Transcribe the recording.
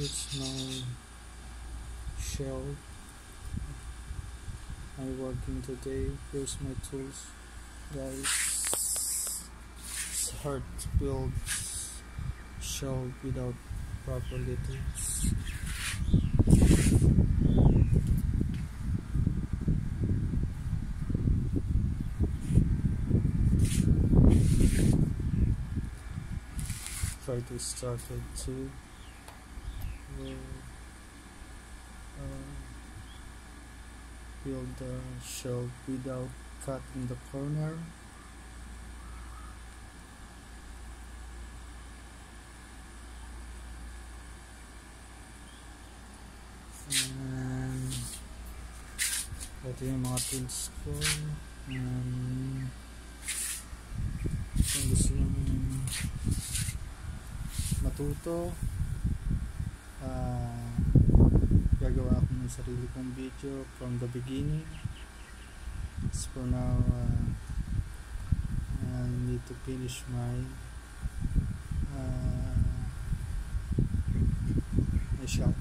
It's my shell. I working today. Here's my tools, guys. It's hard to build shell without proper tools. Try to start it too. Build the shell without cutting the corner. And ito yung mga tools ko. And kung gusto nyo matuto, gagawa ako ng sarili kong video from the beginning. As for now, I need to finish my shop.